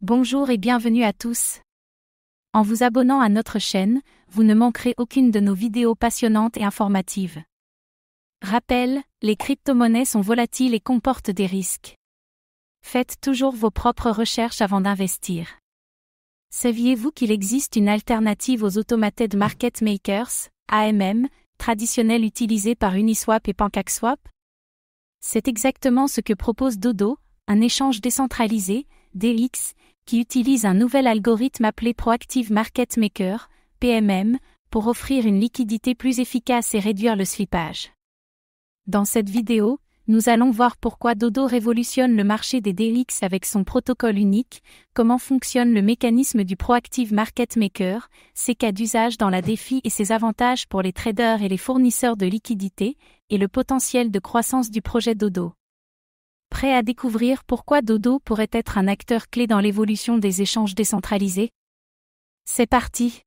Bonjour et bienvenue à tous. En vous abonnant à notre chaîne, vous ne manquerez aucune de nos vidéos passionnantes et informatives. Rappel, les crypto-monnaies sont volatiles et comportent des risques. Faites toujours vos propres recherches avant d'investir. Saviez-vous qu'il existe une alternative aux Automated Market Makers, AMM, traditionnels utilisés par Uniswap et PancakeSwap? C'est exactement ce que propose Dodo, un échange décentralisé, DX, qui utilise un nouvel algorithme appelé Proactive Market Maker, PMM, pour offrir une liquidité plus efficace et réduire le slippage. Dans cette vidéo, nous allons voir pourquoi Dodo révolutionne le marché des DX avec son protocole unique, comment fonctionne le mécanisme du Proactive Market Maker, ses cas d'usage dans la DeFi et ses avantages pour les traders et les fournisseurs de liquidités, et le potentiel de croissance du projet Dodo. Prêt à découvrir pourquoi Dodo pourrait être un acteur clé dans l'évolution des échanges décentralisés? C'est parti!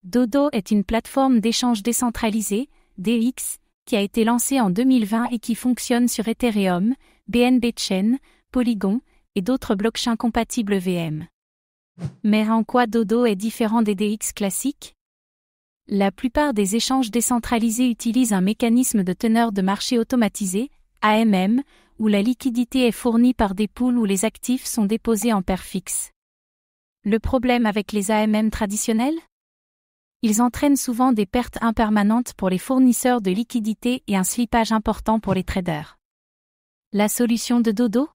Dodo est une plateforme d'échange décentralisé, DX, qui a été lancée en 2020 et qui fonctionne sur Ethereum, BNB Chain, Polygon, et d'autres blockchains compatibles VM. Mais en quoi Dodo est différent des DX classiques? La plupart des échanges décentralisés utilisent un mécanisme de teneur de marché automatisé, AMM, où la liquidité est fournie par des pools où les actifs sont déposés en paire fixe. Le problème avec les AMM traditionnels? Ils entraînent souvent des pertes impermanentes pour les fournisseurs de liquidités et un slippage important pour les traders. La solution de Dodo?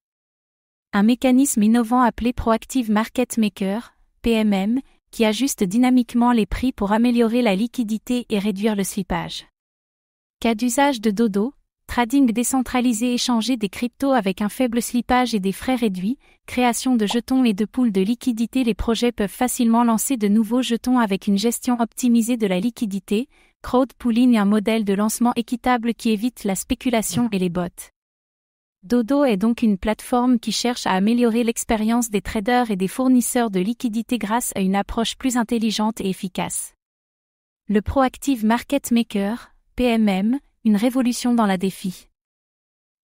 Un mécanisme innovant appelé Proactive Market Maker, PMM, qui ajuste dynamiquement les prix pour améliorer la liquidité et réduire le slippage. Cas d'usage de Dodo: trading décentralisé, échanger des cryptos avec un faible slippage et des frais réduits, création de jetons et de pools de liquidité. Les projets peuvent facilement lancer de nouveaux jetons avec une gestion optimisée de la liquidité, crowd pooling et un modèle de lancement équitable qui évite la spéculation et les bots. Dodo est donc une plateforme qui cherche à améliorer l'expérience des traders et des fournisseurs de liquidités grâce à une approche plus intelligente et efficace. Le Proactive Market Maker, PMM, une révolution dans la DeFi.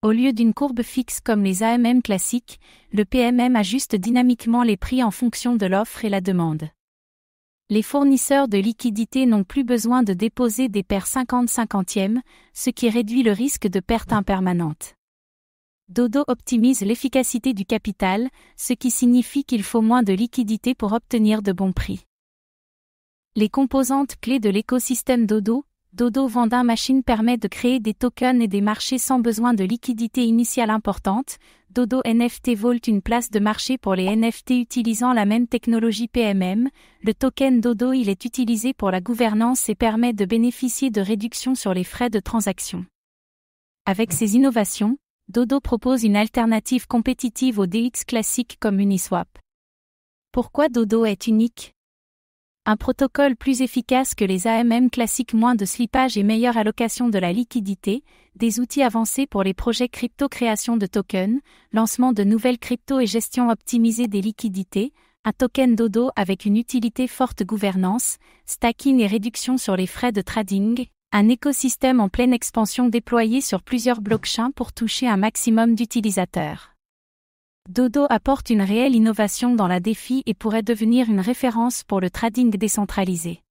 Au lieu d'une courbe fixe comme les AMM classiques, le PMM ajuste dynamiquement les prix en fonction de l'offre et la demande. Les fournisseurs de liquidités n'ont plus besoin de déposer des paires 50-50e, ce qui réduit le risque de perte impermanente. Dodo optimise l'efficacité du capital, ce qui signifie qu'il faut moins de liquidités pour obtenir de bons prix. Les composantes clés de l'écosystème Dodo: Dodo Vending Machine permet de créer des tokens et des marchés sans besoin de liquidité initiale importante. Dodo NFT Vault, une place de marché pour les NFT utilisant la même technologie PMM. Le token Dodo, il est utilisé pour la gouvernance et permet de bénéficier de réductions sur les frais de transaction. Avec ces innovations, Dodo propose une alternative compétitive aux DX classiques comme Uniswap. Pourquoi Dodo est unique? Un protocole plus efficace que les AMM classiques, moins de slippage et meilleure allocation de la liquidité, des outils avancés pour les projets crypto, création de tokens, lancement de nouvelles cryptos et gestion optimisée des liquidités, un token Dodo avec une utilité forte, gouvernance, stacking et réduction sur les frais de trading, un écosystème en pleine expansion déployé sur plusieurs blockchains pour toucher un maximum d'utilisateurs. Dodo apporte une réelle innovation dans la DeFi et pourrait devenir une référence pour le trading décentralisé.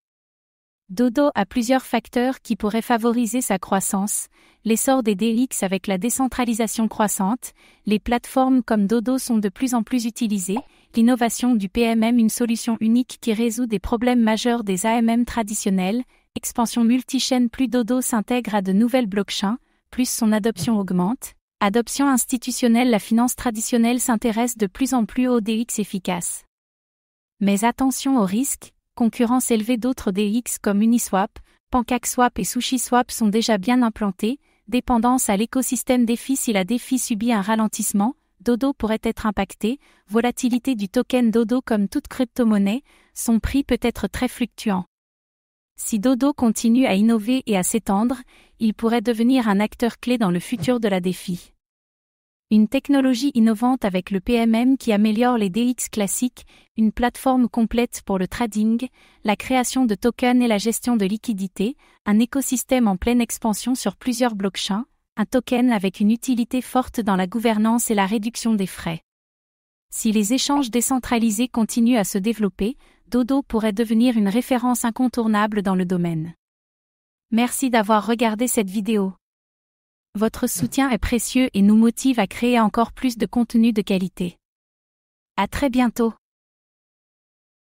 Dodo a plusieurs facteurs qui pourraient favoriser sa croissance: l'essor des DX avec la décentralisation croissante, les plateformes comme Dodo sont de plus en plus utilisées, l'innovation du PMM, une solution unique qui résout des problèmes majeurs des AMM traditionnels, expansion multi-chaîne, plus Dodo s'intègre à de nouvelles blockchains, plus son adoption augmente. Adoption institutionnelle, la finance traditionnelle s'intéresse de plus en plus aux DX efficaces. Mais attention aux risques: concurrence élevée. D'autres DX comme Uniswap, PancakeSwap et SushiSwap sont déjà bien implantés. Dépendance à l'écosystème DeFi: si la DeFi subit un ralentissement, Dodo pourrait être impacté. Volatilité du token Dodo: comme toute crypto-monnaie, son prix peut être très fluctuant. Si Dodo continue à innover et à s'étendre, il pourrait devenir un acteur clé dans le futur de la DeFi. Une technologie innovante avec le PMM qui améliore les DX classiques, une plateforme complète pour le trading, la création de tokens et la gestion de liquidités, un écosystème en pleine expansion sur plusieurs blockchains, un token avec une utilité forte dans la gouvernance et la réduction des frais. Si les échanges décentralisés continuent à se développer, Dodo pourrait devenir une référence incontournable dans le domaine. Merci d'avoir regardé cette vidéo. Votre soutien est précieux et nous motive à créer encore plus de contenu de qualité. À très bientôt.